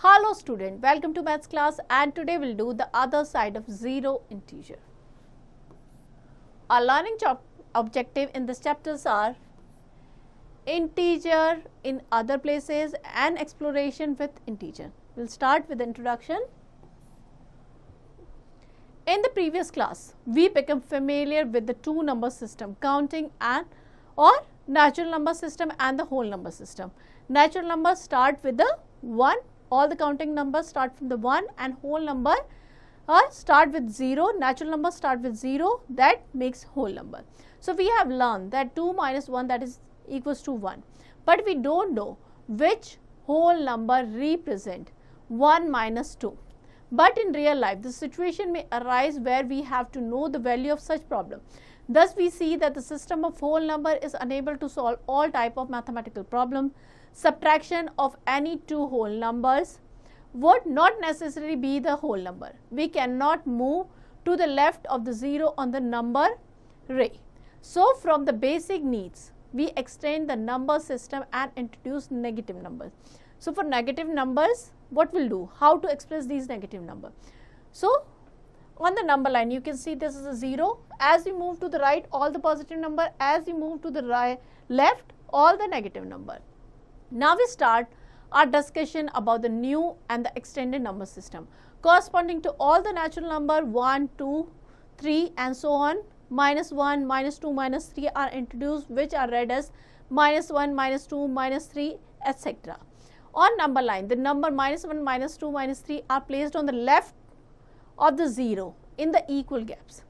Hello student, welcome to maths class, and today we'll do the other side of zero integer. Our learning objective in this chapters are integer in other places and exploration with integer. We'll start with introduction. In the previous class, we become familiar with the two number system, counting and or natural number system and the whole number system. Natural numbers start with the 1. All the counting numbers start from the 1 and whole number start with 0. Natural numbers start with 0, that makes whole number. So, we have learned that 2 minus 1, that is equals to 1, but we don't know which whole number represent 1 minus 2. But in real life, the situation may arise where we have to know the value of such problem. Thus, we see that the system of whole number is unable to solve all type of mathematical problem. Subtraction of any two whole numbers would not necessarily be the whole number. We cannot move to the left of the 0 on the number array. So, from the basic needs, we extend the number system and introduce negative numbers. So, for negative numbers, what we'll do? How to express these negative numbers? So, on the number line, you can see this is a 0. As we move to the right, all the positive number. As we move to the left, all the negative number. Now, we start our discussion about the new and the extended number system. Corresponding to all the natural number 1, 2, 3 and so on, minus 1, minus 2, minus 3 are introduced, which are read as minus 1, minus 2, minus 3, etc. On number line, the number minus 1, minus 2, minus 3 are placed on the left of the 0 in the equal gaps.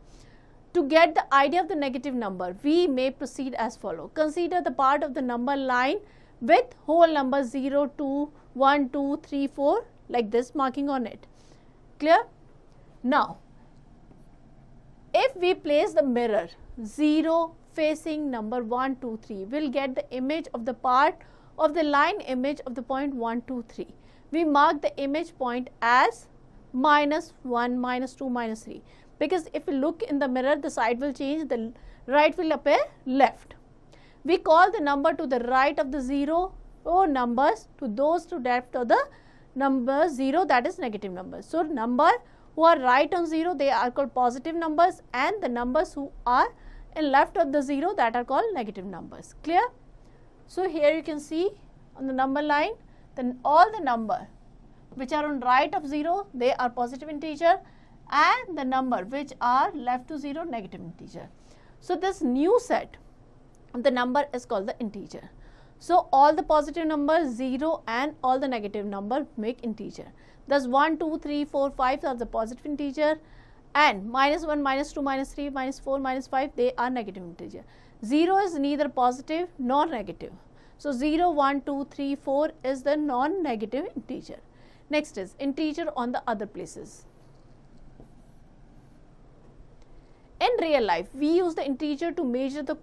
To get the idea of the negative number, we may proceed as follow. Consider the part of the number line with whole number 0, 2, 1, 2, 3, 4 like this marking on it. Clear? Now, if we place the mirror 0 facing number 1, 2, 3, we'll get the image of the part of the line image of the point 1, 2, 3. We mark the image point as minus 1, minus 2, minus 3, because if we look in the mirror, the side will change, the right will appear left. We call the number to the right of the 0 numbers to those to left of the number 0, that is negative numbers. So, number who are right on 0, they are called positive numbers, and the numbers who are in left of the 0, that are called negative numbers. Clear? So, here you can see on the number line, then all the number which are on right of 0, they are positive integer, and the number which are left to 0, negative integer. So, this new set the number is called the integer. So, all the positive numbers 0 and all the negative number make integer. Thus, 1, 2, 3, 4, 5 are the positive integer, and minus 1, minus 2, minus 3, minus 4, minus 5, they are negative integer. 0 is neither positive nor negative. So, 0, 1, 2, 3, 4 is the non-negative integer. Next is integer on the other places. In real life, we use the integer to measure the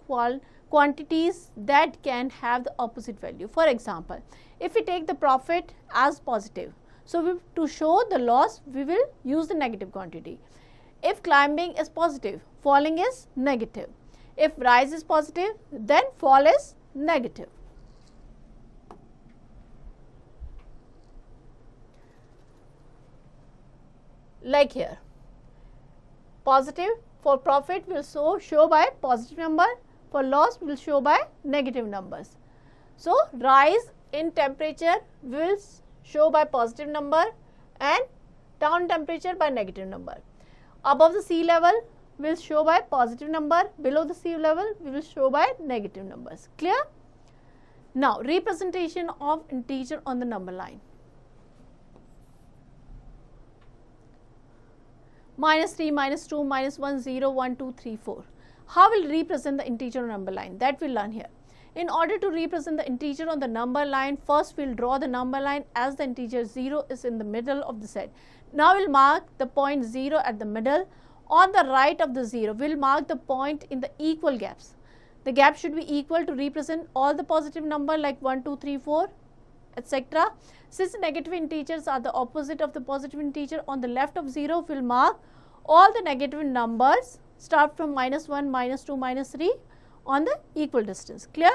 quantities that can have the opposite value. For example, if we take the profit as positive, so to show the loss, we will use the negative quantity. If climbing is positive, falling is negative. If rise is positive, then fall is negative. Like here, positive for profit will show by positive number, for loss will show by negative numbers. So, rise in temperature will show by positive number and down temperature by negative number. Above the sea level will show by positive number, below the sea level we will show by negative numbers. Clear? Now, representation of integer on the number line. Minus 3, minus 2, minus 1, 0, 1, 2, 3, 4. How will represent the integer number line? That we'll learn here. In order to represent the integer on the number line, first we'll draw the number line as the integer 0 is in the middle of the set. Now, we'll mark the point 0 at the middle. On the right of the 0, we'll mark the point in the equal gaps. The gap should be equal to represent all the positive number like 1, 2, 3, 4, etc. Since negative integers are the opposite of the positive integer, on the left of 0, we'll mark all the negative numbers start from minus 1, minus 2, minus 3 on the equal distance. Clear?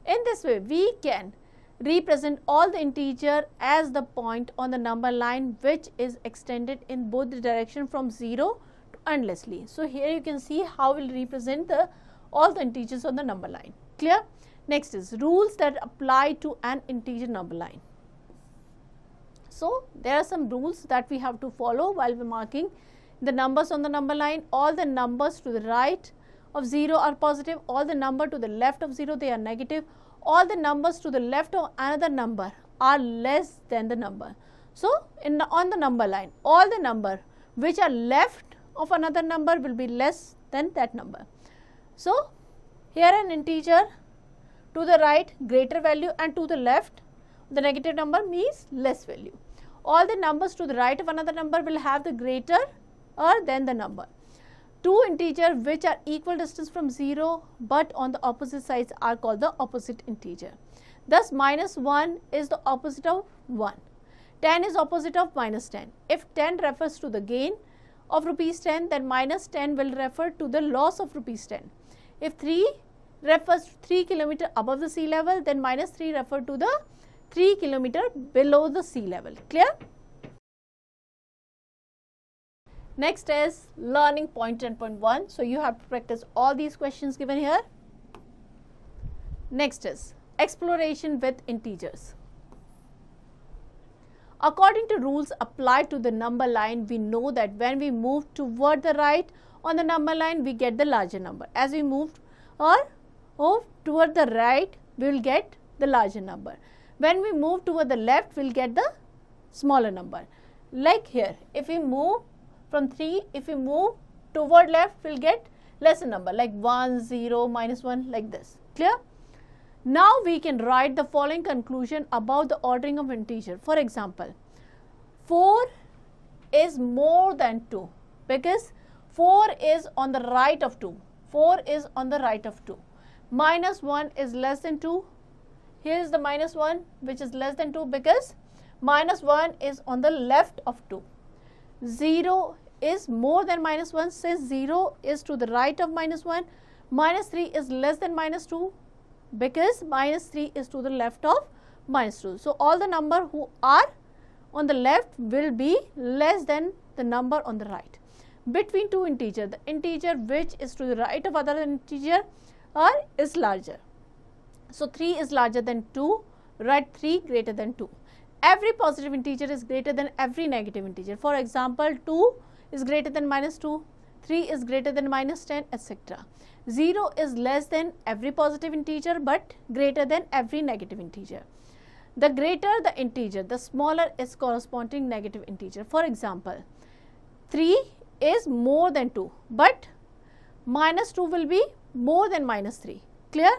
In this way, we can represent all the integer as the point on the number line which is extended in both the direction from 0 to endlessly. So, here you can see how we will represent all the integers on the number line. Clear? Next is rules that apply to an integer number line. So, there are some rules that we have to follow while we are marking the numbers on the number line. All the numbers to the right of 0 are positive, all the number to the left of 0 they are negative, all the numbers to the left of another number are less than the number. So, on the number line, all the number which are left of another number will be less than that number. So, here an integer to the right greater value and to the left the negative number means less value. All the numbers to the right of another number will have the greater or than the number. Two integers which are equal distance from 0 but on the opposite sides are called the opposite integer. Thus, minus 1 is the opposite of 1. 10 is opposite of minus 10. If 10 refers to the gain of rupees 10, then minus 10 will refer to the loss of rupees 10. If 3 refers to 3 km above the sea level, then minus 3 refer to the 3 km below the sea level. Clear? Next is learning point 10.1. So, you have to practice all these questions given here. Next is exploration with integers. According to rules applied to the number line, we know that when we move toward the right on the number line, we get the larger number. As we move toward the right, we will get the larger number. When we move toward the left, we will get the smaller number. Like here, if we move from 3, if we move toward left, we will get lesser number like 1, 0, minus 1 like this. Clear? Now, we can write the following conclusion about the ordering of integer. For example, 4 is more than 2 because 4 is on the right of 2. 4 is on the right of 2. Minus 1 is less than 2. Here is the minus 1 which is less than 2 because minus 1 is on the left of 2. 0 is more than minus 1 since 0 is to the right of minus 1. Minus 3 is less than minus 2 because minus 3 is to the left of minus 2. So, all the number who are on the left will be less than the number on the right. Between two integers, the integer which is to the right of other integer is larger. So, 3 is larger than 2, write 3 greater than 2. Every positive integer is greater than every negative integer. For example, 2 is greater than minus 2, 3 is greater than minus 10, etc. 0 is less than every positive integer but greater than every negative integer. The greater the integer, the smaller its corresponding negative integer. For example, 3 is more than 2 but minus 2 will be more than minus 3. Clear?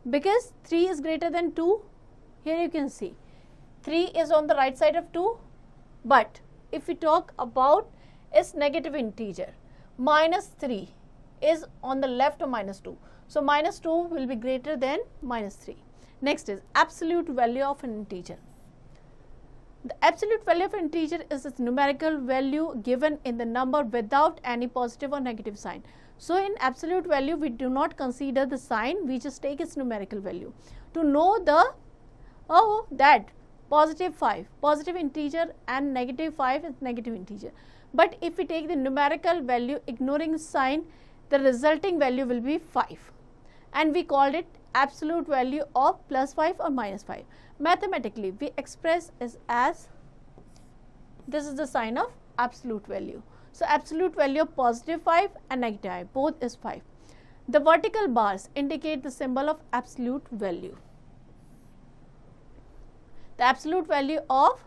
Because 3 is greater than 2, here you can see 3 is on the right side of 2, but if we talk about its negative integer, minus 3 is on the left of minus 2. So, minus 2 will be greater than minus 3. Next is absolute value of an integer. The absolute value of an integer is its numerical value given in the number without any positive or negative sign. So, in absolute value, we do not consider the sign, we just take its numerical value. To know that positive 5, positive integer and negative 5 is negative integer. But if we take the numerical value ignoring sign, the resulting value will be 5 and we called it absolute value of plus 5 or minus 5. Mathematically, we express it as, this is the sign of absolute value. So, absolute value of positive 5 and negative 5 both is 5. The vertical bars indicate the symbol of absolute value. The absolute value of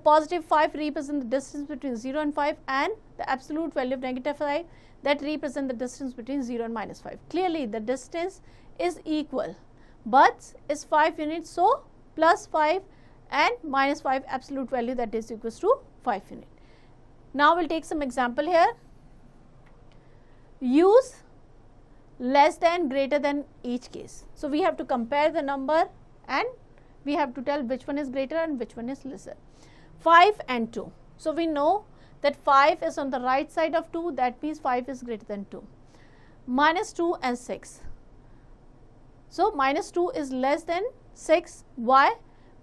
positive 5 represents the distance between 0 and 5 and the absolute value of negative 5 that represents the distance between 0 and minus 5. Clearly, the distance is equal but is 5 units. So, plus 5 and minus 5 absolute value that is equals to 5 units. Now, we will take some example here. Use less than, greater than each case. So, we have to compare the number and we have to tell which one is greater and which one is lesser. 5 and 2. So, we know that 5 is on the right side of 2, that means 5 is greater than 2. Minus 2 and 6. So minus 2 is less than 6. Why?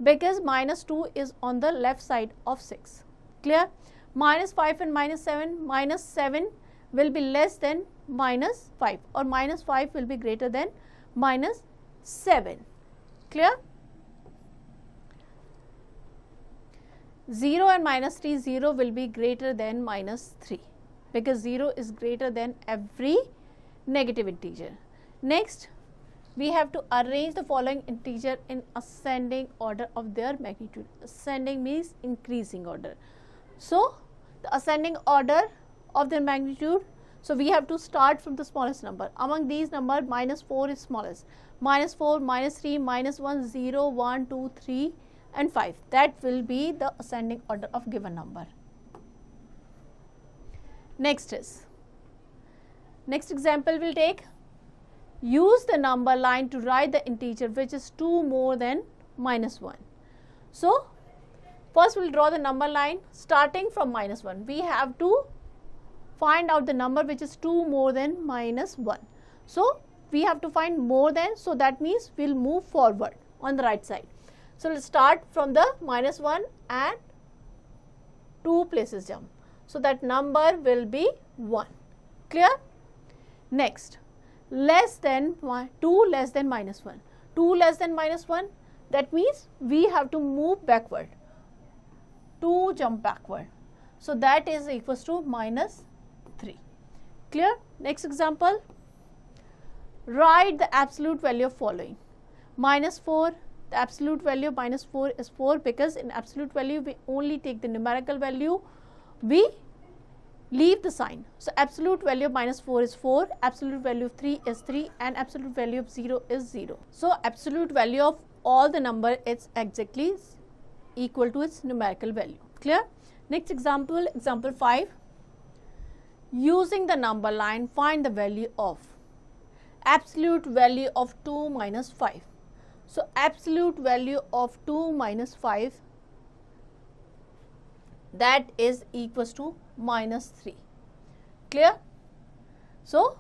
Because minus 2 is on the left side of 6. Clear? Minus 5 and minus 7, minus 7 will be less than minus 5, or minus 5 will be greater than minus 7. Clear? 0 and minus 3, 0 will be greater than minus 3, because 0 is greater than every negative integer. Next, we have to arrange the following integer in ascending order of their magnitude. Ascending means increasing order. So, the ascending order of their magnitude, so we have to start from the smallest number. Among these numbers, minus 4 is smallest. Minus 4, minus 3, minus 1, 0, 1, 2, 3 and 5. That will be the ascending order of given number. Next example we'll take. Use the number line to write the integer which is 2 more than minus 1. So, first we'll draw the number line starting from minus 1. We have to find out the number which is 2 more than minus 1. So, we have to find more than, so that means we'll move forward on the right side. So, let's start from the minus 1 and 2 places jump. So, that number will be 1. Clear? Next, less than 2 less than minus 1. 2 less than minus 1, that means we have to move backward. 2 jump backward. So, that is equals to minus 3. Clear? Next example. Write the absolute value of following. Minus 4, the absolute value of minus 4 is 4, because in absolute value we only take the numerical value, we leave the sign. So, absolute value of minus 4 is 4, absolute value of 3 is 3 and absolute value of 0 is 0. So, absolute value of all the number is exactly equal to its numerical value. Clear? Next example, example 5. Using the number line, find the value of absolute value of 2 minus 5. So, absolute value of 2 minus 5, that is equals to minus 3. Clear? So,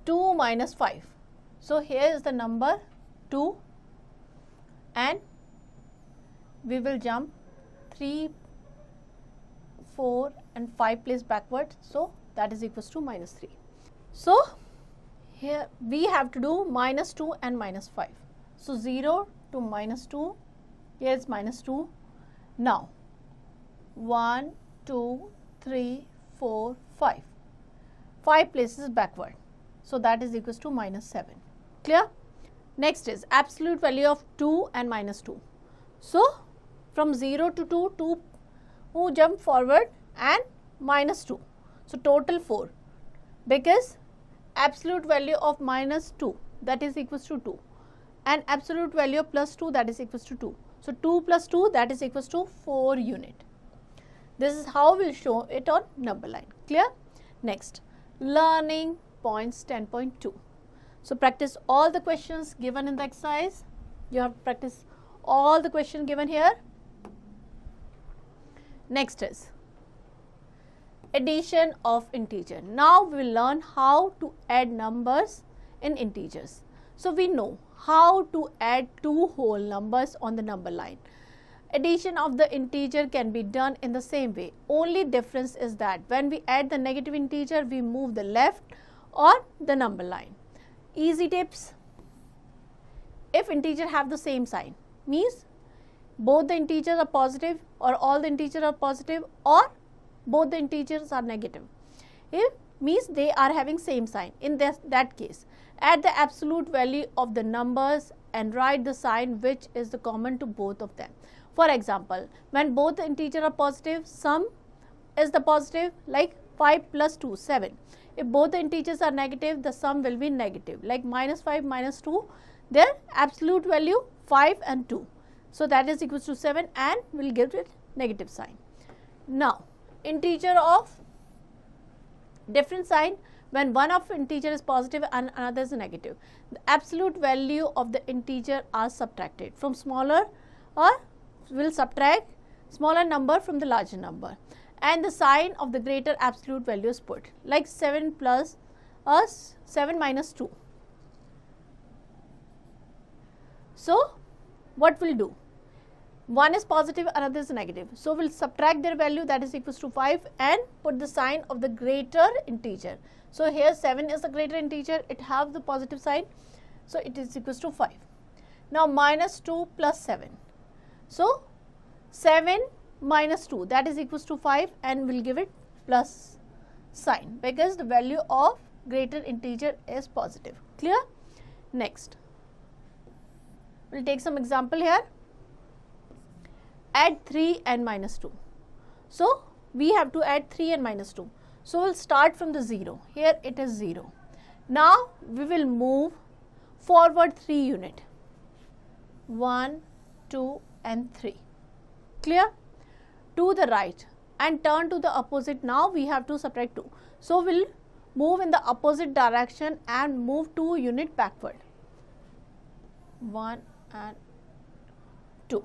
2 minus 5. So, here is the number 2 and we will jump 3, 4 and 5 place backward. So, that is equals to minus 3. So, here we have to do minus 2 and minus 5. So, 0 to minus 2, here is minus 2. Now, 1, 2, 3, 4, 5. 5 places backward. So, that is equals to minus 7. Clear? Next is absolute value of 2 and minus 2. So, from 0 to 2, 2 who jump forward and minus 2. So, total 4, because absolute value of minus 2, that is equals to 2, and absolute value of plus 2, that is equals to 2. So, 2 plus 2, that is equals to 4 unit. This is how we will show it on number line. Clear? Next, learning points 10.2. So, practice all the questions given in the exercise. You have to practice all the questions given here. Next is addition of integer. Now, we will learn how to add numbers in integers. So, we know how to add two whole numbers on the number line. Addition of the integer can be done in the same way. Only difference is that when we add the negative integer, we move the left or the number line. Easy tips. If integer have the same sign, means both the integers are positive or all the integers are positive or both the integers are negative. It means they are having same sign. In that case, add the absolute value of the numbers and write the sign which is the common to both of them. For example, when both the integers are positive, sum is the positive, like 5 plus 2, 7. If both the integers are negative, the sum will be negative, like minus 5 minus 2, their absolute value 5 and 2. So, that is equals to 7 and we will give it negative sign. Now, integer of different sign, when one of integer is positive and another is negative, the absolute value of the integer are subtracted from smaller, or will subtract smaller number from the larger number, and the sign of the greater absolute value is put, like 7 plus 7 minus 2. So what we'll do? One is positive, another is negative. So we'll subtract their value, that is equals to 5, and put the sign of the greater integer. So here 7 is the greater integer, it have the positive sign, so it is equals to 5. Now minus 2 plus 7. So 7 minus 2, that is equals to 5, and we'll give it plus sign because the value of greater integer is positive. Clear? Next, we'll take some example here. Add 3 and minus 2. So we have to add 3 and minus 2. So we'll start from the 0. Here it is 0. Now we will move forward 3 unit. 1, 2 and 3. Clear? To the right and turn to the opposite. Now we have to subtract 2. So we'll move in the opposite direction and move 2 unit backward. 1 and 2.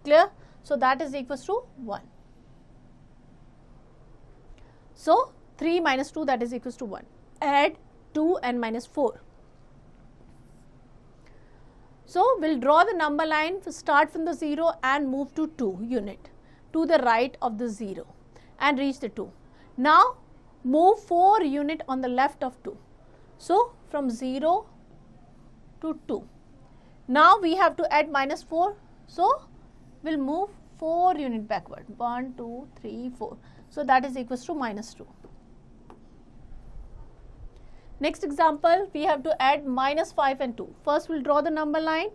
Clear? So that is equals to 1. So 3 minus 2, that is equals to 1. Add 2 and minus 4. So we'll draw the number line, start from the 0 and move to 2 unit to the right of the 0 and reach the 2. Now move 4 unit on the left of 2. So from 0 to 2. Now we have to add minus 4. So we'll move 4 unit backward. 1, 2, 3, 4. So that is equals to minus 2. Next example, we have to add minus 5 and 2. First we'll draw the number line.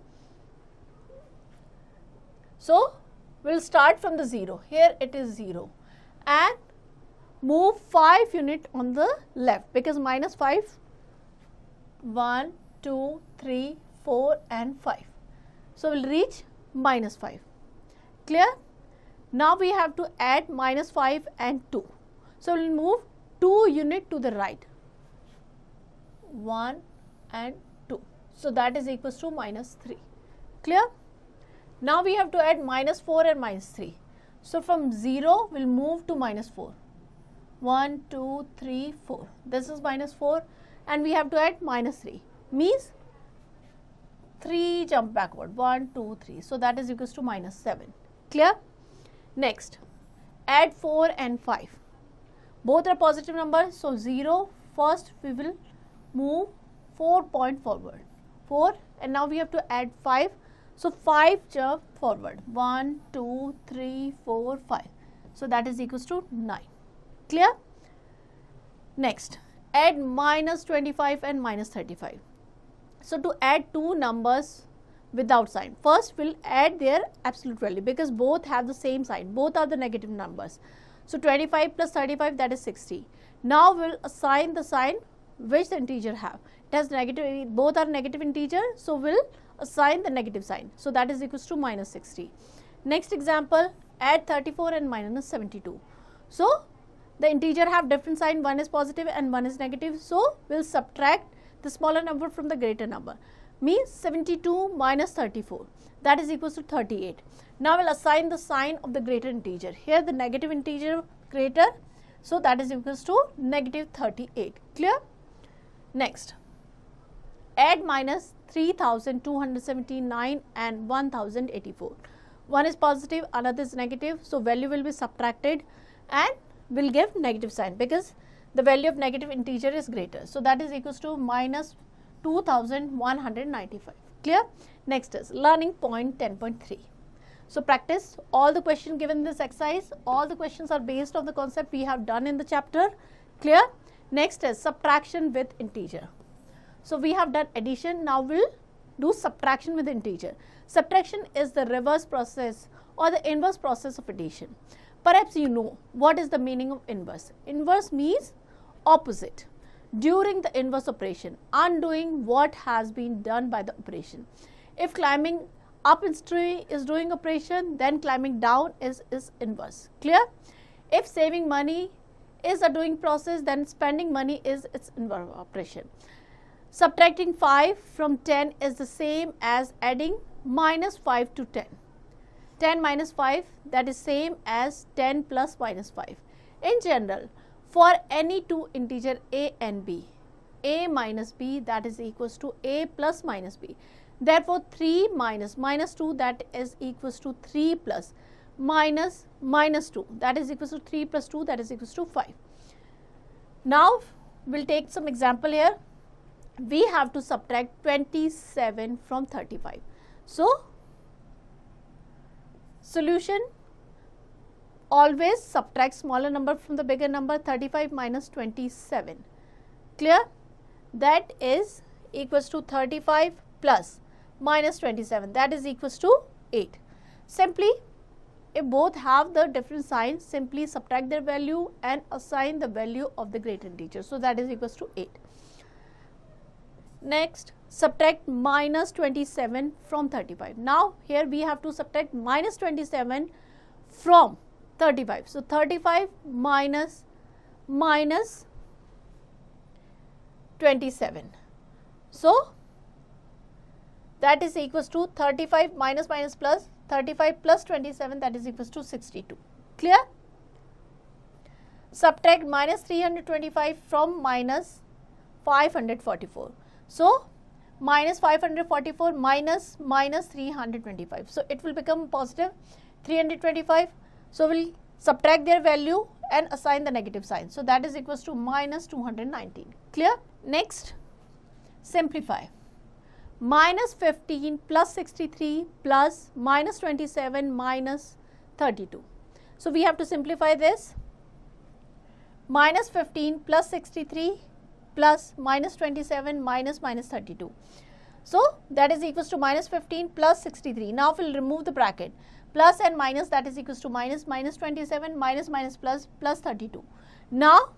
So we'll start from the 0. Here it is 0. And move 5 unit on the left because minus 5. 1, 2, 3, 4 and 5. So we'll reach minus 5. Clear? Now we have to add minus 5 and 2. So we'll move 2 unit to the right. 1 and 2. So that is equals to minus 3. Clear? Now we have to add minus 4 and minus 3. So from 0 we'll move to minus 4. 1, 2, 3, 4. This is minus 4 and we have to add minus 3. Means 3 jump backward. 1, 2, 3. So that is equals to minus 7. Clear? Next, add 4 and 5. Both are positive numbers. So 0, first we will move 4 point forward. 4 and now we have to add 5. So 5 jump forward. 1, 2, 3, 4, 5. So that is equals to 9. Clear? Next, add minus 25 and minus 35. So to add two numbers without sign, first we'll add their absolute value because both have the same sign, both are the negative numbers. So 25 plus 35, that is 60. Now we'll assign the sign which the integer have. It has negative, both are negative integer, so we'll assign the negative sign. So that is equals to minus 60. Next example, add 34 and minus 72. So the integer have different sign, one is positive and one is negative. So we'll subtract the smaller number from the greater number. Means 72 minus 34, that is equals to 38. Now we'll assign the sign of the greater integer. Here the negative integer greater, so that is equals to negative 38. Clear? Next, add minus 3279 and 1084. One is positive, another is negative, so value will be subtracted and will give negative sign because the value of negative integer is greater. So that is equals to minus 2195. Clear? Next is learning point 10.3. So practice all the questions given in this exercise. All the questions are based on the concept we have done in the chapter. Clear? Next is subtraction with integer. So we have done addition, now we'll do subtraction with integer. Subtraction is the reverse process or the inverse process of addition. Perhaps you know what is the meaning of inverse. Inverse means opposite. During the inverse operation, undoing what has been done by the operation. If climbing up in tree is doing operation, then climbing down is inverse. Clear? If saving money is a doing process, then spending money is its inverse operation. Subtracting 5 from 10 is the same as adding minus 5 to 10. 10 minus 5, that is same as 10 plus minus 5. In general, for any two integer a and b, a minus b, that is equals to a plus minus b. Therefore, 3 minus minus 2, that is equals to 3 plus minus minus 2, that is equals to 3 plus 2, that is equals to 5. Now, we will take some example here. We have to subtract 27 from 35. So, solution, always subtract smaller number from the bigger number. 35 minus 27, clear? That is equals to 35 plus minus 27, that is equals to 8. Simply, if both have the different signs, simply subtract their value and assign the value of the greater integer. So, that is equals to 8. Next, subtract minus 27 from 35. Now, here we have to subtract minus 27 from 35. So, 35 minus 27. So, that is equals to 35 minus plus 35 plus 27, that is equals to 62. Clear? Subtract minus 325 from minus 544. So, minus 544 minus 325. So, it will become positive 325. So, we will subtract their value and assign the negative sign. So, that is equals to minus 219. Clear? Next, simplify. Minus 15 plus 63 plus minus 27 minus 32. So, we have to simplify this. Minus 15 plus 63 plus minus 27 minus 32. So, that is equals to minus 15 plus 63. Now, we will remove the bracket. Plus and minus, that is equals to minus 27 minus plus 32. Now,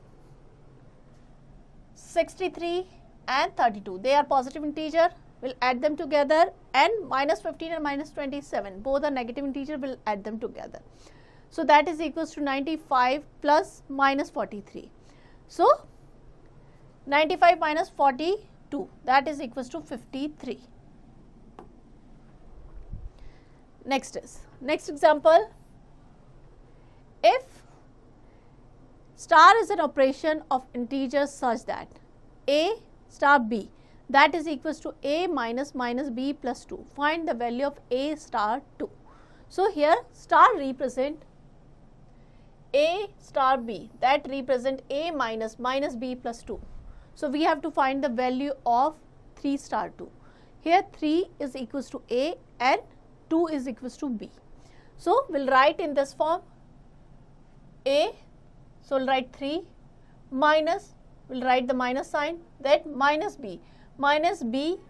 63 and 32, they are positive integer. We'll add them together, and minus 15 and minus 27, both are negative integer, we'll add them together. So, that is equals to 95 plus minus 43. So, 95 minus 42, that is equals to 53. Next example, if star is an operation of integers such that a star b, that is equals to a minus b plus 2. Find the value of a star 2. So, here star represent a star b, that represent a minus b plus 2. So, we have to find the value of 3 star 2. Here 3 is equals to a and 2 is equals to b. So, we will write in this form a. So, we will write 3 minus, we will write the minus sign, that minus b,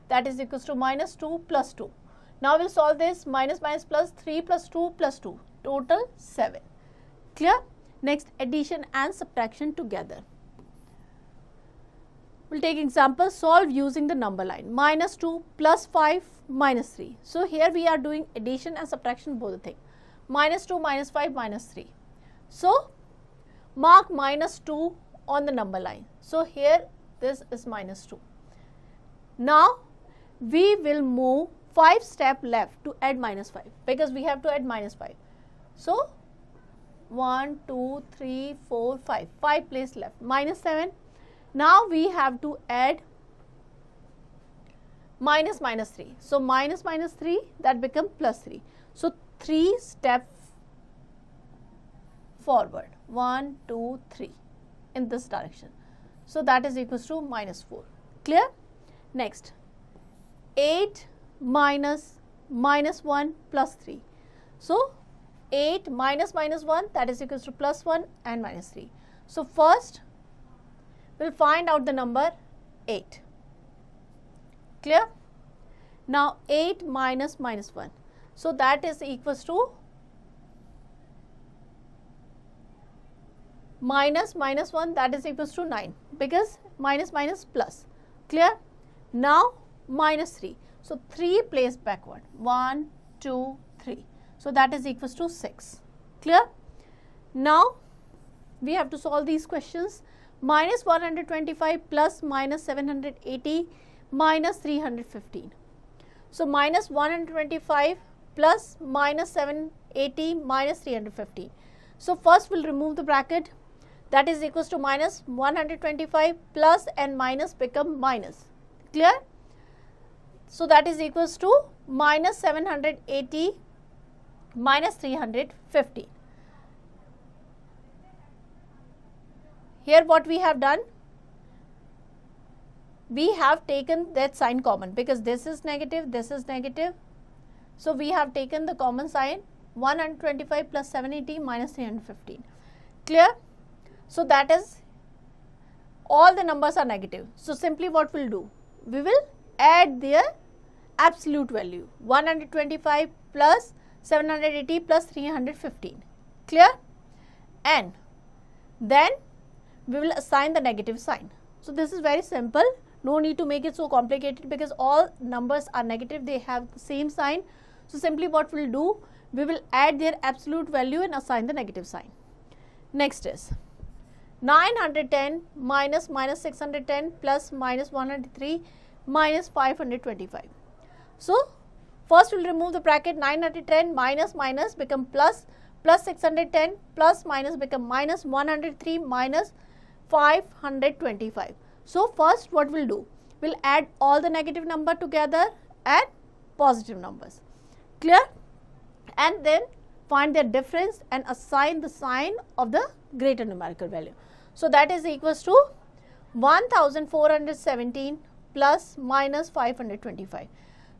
that is equals to minus 2 plus 2. Now, we will solve this. Minus plus 3 plus 2 plus 2, total 7. Clear? Next, addition and subtraction together. We will take example, solve using the number line. Minus 2 plus 5 minus 3. So, here we are doing addition and subtraction, both the thing. Minus 2 minus 5 minus 3. So, mark minus 2 on the number line. So, here this is minus 2. Now, we will move 5 steps left to add minus 5, because we have to add minus 5. So, 1, 2, 3, 4, 5, 5 place left, minus 7. Now, we have to add minus 3. So, minus 3, that become plus 3. So, 3 steps forward, 1, 2, 3 in this direction. So, that is equals to minus 4. Clear? Next, 8 minus 1 plus 3. So, 8 minus 1, that is equals to plus 1 and minus 3. So, first we will find out the number 8. Clear? Now, 8 minus 1. So, that is equals to minus 1, that is equals to 9, because minus plus. Clear? Now, minus 3. So, 3 place backward, 1, 2, 3. So, that is equals to 6. Clear? Now, we have to solve these questions. Minus 125 plus minus 780 minus 315. So, minus 125 plus minus 780 minus 315. So, first we will remove the bracket. that is equals to minus 125 plus and minus become minus. Clear? So that is equals to minus 780 minus 350. Here what we have done, we have taken that sign common because this is negative, this is negative. So we have taken the common sign 125 plus 780 minus 315. Clear? So that is, all the numbers are negative. So simply what we'll do, we will add their absolute value 125 plus 780 plus 315. Clear? And then we will assign the negative sign. So this is very simple. No need to make it so complicated because all numbers are negative. They have the same sign. So simply what we'll do, we will add their absolute value and assign the negative sign. Next is 910 minus 610 plus minus 103 minus 525. So first we'll remove the bracket. 910 minus become plus 610 plus minus become minus 103 minus 525. So first what we'll do, we'll add all the negative number together and positive numbers. Clear? And then find their difference and assign the sign of the greater numerical value. So that is equals to 1417 plus minus 525.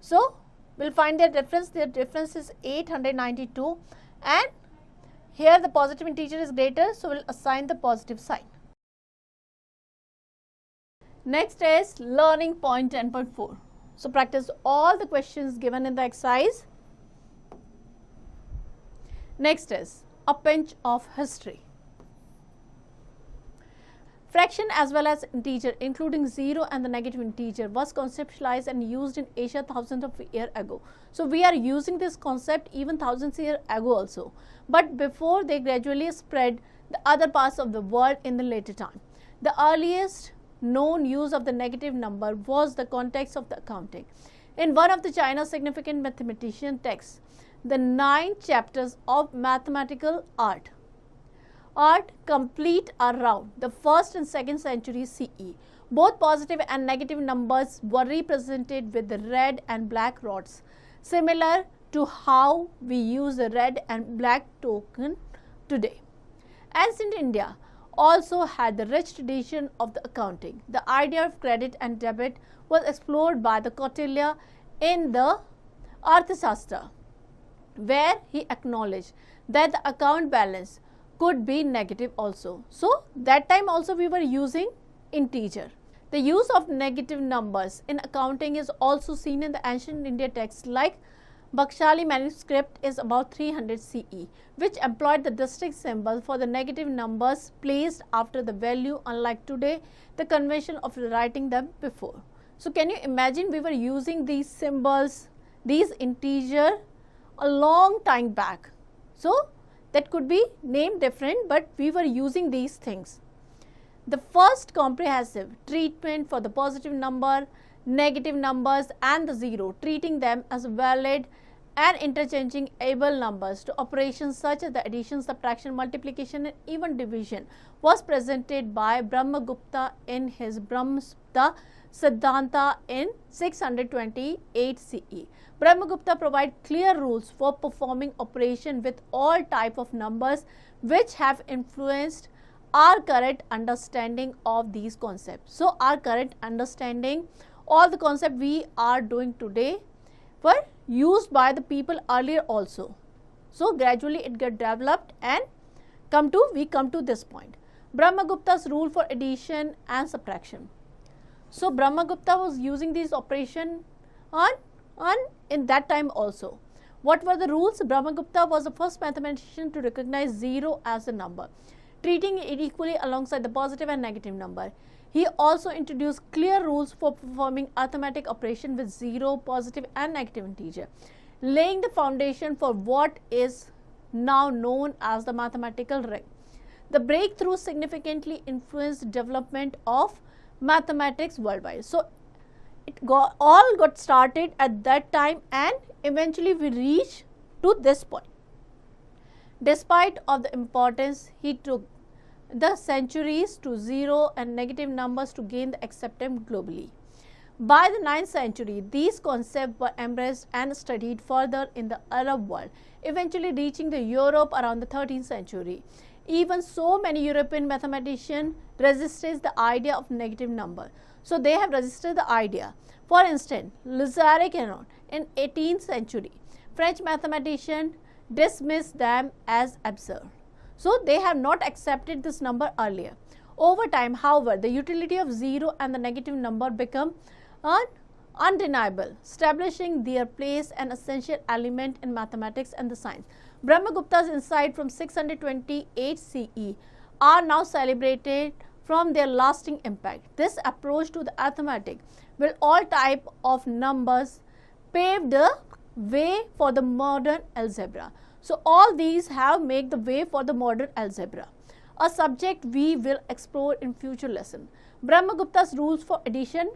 So we'll find their difference. Their difference is 892 and here the positive integer is greater, so we'll assign the positive sign. Next is learning point 10.4. So practice all the questions given in the exercise. Next is a pinch of history. Fraction as well as integer including 0 and the negative integer was conceptualized and used in Asia thousands of years ago. So we are using this concept even thousands of years ago also, but before they gradually spread the other parts of the world in the later time. The earliest known use of the negative number was the context of the accounting. In one of the China's significant mathematician texts, the 9 chapters of mathematical art complete around the 1st and 2nd century CE. Both positive and negative numbers were represented with the red and black rods, similar to how we use the red and black token today. Ancient India also had the rich tradition of the accounting. The idea of credit and debit was explored by the Kautilya in the Arthashastra, where he acknowledged that the account balance could be negative also. So that time also we were using integer. The use of negative numbers in accounting is also seen in the ancient India texts like Bakshali manuscript is about 300 CE, which employed the distinct symbol for the negative numbers placed after the value, unlike today the convention of writing them before. So can you imagine, we were using these symbols, these integer a long time back. So that could be named different, but we were using these things. The first comprehensive treatment for the positive number, negative numbers and the 0, treating them as valid and interchanging able numbers to operations such as the addition, subtraction, multiplication and even division, was presented by Brahmagupta in his Brahmagupta Siddhanta in 628 CE. Brahmagupta provided clear rules for performing operation with all type of numbers, which have influenced our current understanding of these concepts. So our current understanding, all the concepts we are doing today were used by the people earlier also. So gradually it got developed and we come to this point. Brahmagupta's rule for addition and subtraction. So Brahmagupta was using these operation on in that time also. What were the rules? Brahmagupta was the first mathematician to recognize 0 as a number, treating it equally alongside the positive and negative number. He also introduced clear rules for performing arithmetic operation with 0, positive and negative integer, laying the foundation for what is now known as the mathematical ring. The breakthrough significantly influenced development of mathematics worldwide. So it all got started at that time and eventually we reach to this point. Despite of the importance he took, the centuries to 0 and negative numbers to gain the acceptance globally. By the 9th century, these concepts were embraced and studied further in the Arab world, eventually reaching the Europe around the 13th century. Even so, many European mathematicians resisted the idea of negative number. So, they have resisted the idea. For instance, Lazare-Caron in 18th century, French mathematician dismissed them as absurd. So, they have not accepted this number earlier. Over time, however, the utility of 0 and the negative number become undeniable, establishing their place an essential element in mathematics and the science. Brahmagupta's insight from 628 CE are now celebrated from their lasting impact. This approach to the arithmetic with all type of numbers paved the way for the modern algebra. So, all these have made the way for the modern algebra, a subject we will explore in future lesson. Brahmagupta's rules for addition.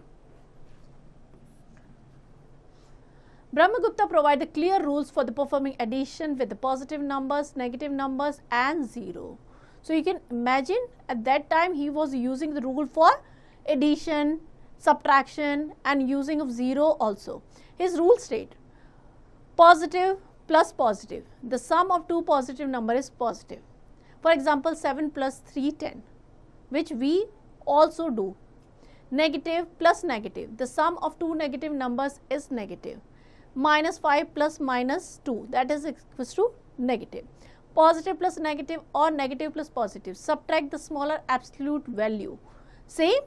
Brahmagupta provided clear rules for the performing addition with the positive numbers, negative numbers and 0. So, you can imagine at that time he was using the rule for addition, subtraction and using of 0 also. His rule state positive plus positive, the sum of two positive numbers is positive. For example, 7 plus 3, 10, which we also do. Negative plus negative, the sum of two negative numbers is negative. Minus 5 plus minus 2, that is equals to negative. Positive plus negative or negative plus positive, subtract the smaller absolute value, same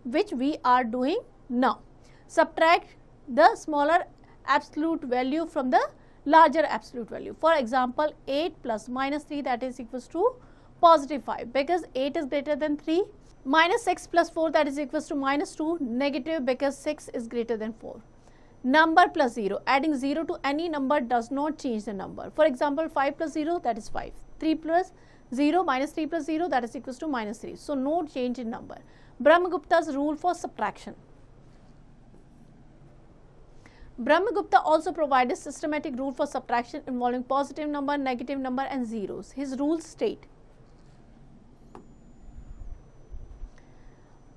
which we are doing now. Subtract the smaller absolute value from the larger absolute value. For example, 8 plus minus 3, that is equals to positive 5, because 8 is greater than 3. Minus 6 plus 4, that is equals to minus 2, negative because 6 is greater than 4. Number plus 0, adding 0 to any number does not change the number. For example, 5 plus 0, that is 5. 3 plus 0 minus 3 plus 0, that is equals to minus 3. So, no change in number. Brahmagupta's rule for subtraction. Brahmagupta also provided systematic rule for subtraction involving positive number, negative number and zeros. His rules state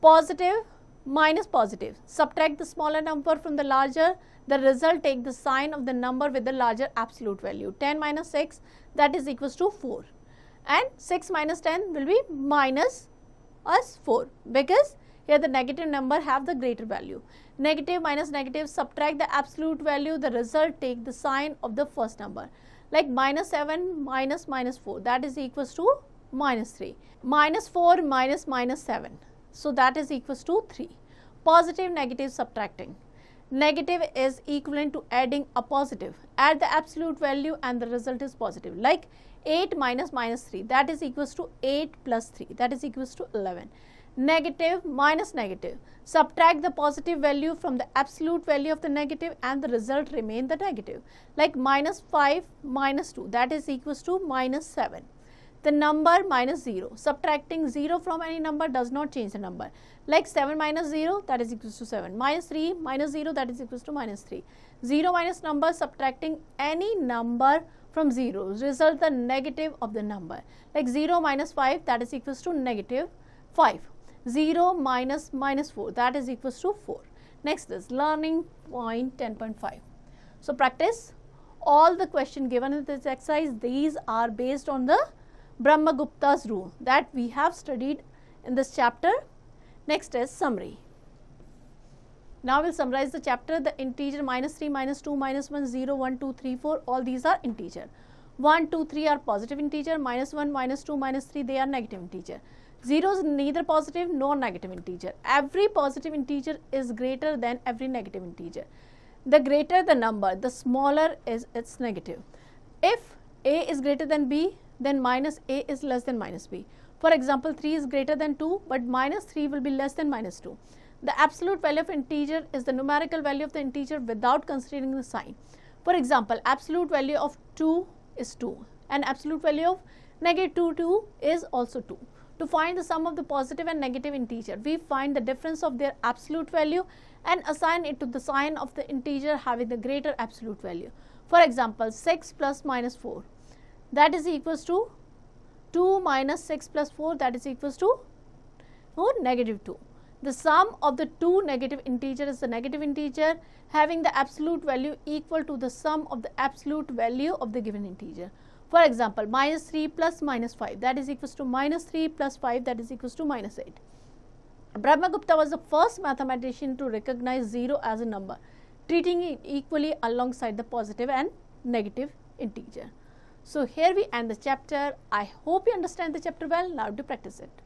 positive minus positive, subtract the smaller number from the larger, the result take the sign of the number with the larger absolute value. 10 minus 6, that is equals to 4, and 6 minus 10 will be minus us 4, because here the negative number have the greater value. Negative minus negative, subtract the absolute value, the result take the sign of the first number, like minus 7 minus minus 4, that is equals to minus 3. Minus 4 minus minus 7. So, that is equals to 3. Positive, negative, subtracting. Negative is equivalent to adding a positive. Add the absolute value and the result is positive. Like 8 minus minus 3, that is equals to 8 plus 3, that is equals to 11. Negative minus negative. Subtract the positive value from the absolute value of the negative and the result remain the negative. Like minus 5 minus 2, that is equals to minus 7. The number minus 0, subtracting 0 from any number does not change the number, like 7 minus 0, that is equals to 7, minus 3 minus 0, that is equals to minus 3. 0 minus number, subtracting any number from 0, result the negative of the number, like 0 minus 5, that is equals to negative 5. 0 minus minus 4, that is equals to 4. Next is learning point 10.5. So, practice all the question given in this exercise. These are based on the Brahmagupta's rule that we have studied in this chapter. Next is summary. Now, we will summarize the chapter. The integer minus 3, minus 2, minus 1, 0, 1, 2, 3, 4, all these are integer. 1, 2, 3 are positive integer, minus 1, minus 2, minus 3, they are negative integer. 0 is neither positive nor negative integer. Every positive integer is greater than every negative integer. The greater the number, the smaller is its negative. If a is greater than b, then minus a is less than minus b. For example, 3 is greater than 2, but minus 3 will be less than minus 2. The absolute value of integer is the numerical value of the integer without considering the sign. For example, absolute value of 2 is 2 and absolute value of negative 2 is also 2. To find the sum of the positive and negative integer, we find the difference of their absolute value and assign it to the sign of the integer having the greater absolute value. For example, 6 plus minus 4, that is equals to 2 minus 6 plus 4, that is equals to negative 2. The sum of the two negative integers is the negative integer having the absolute value equal to the sum of the absolute value of the given integer. For example, minus 3 plus minus 5, that is equals to minus 3 plus 5, that is equals to minus 8. Brahmagupta was the first mathematician to recognize 0 as a number, treating it equally alongside the positive and negative integer. So here we end the chapter. I hope you understand the chapter well. Now to practice it.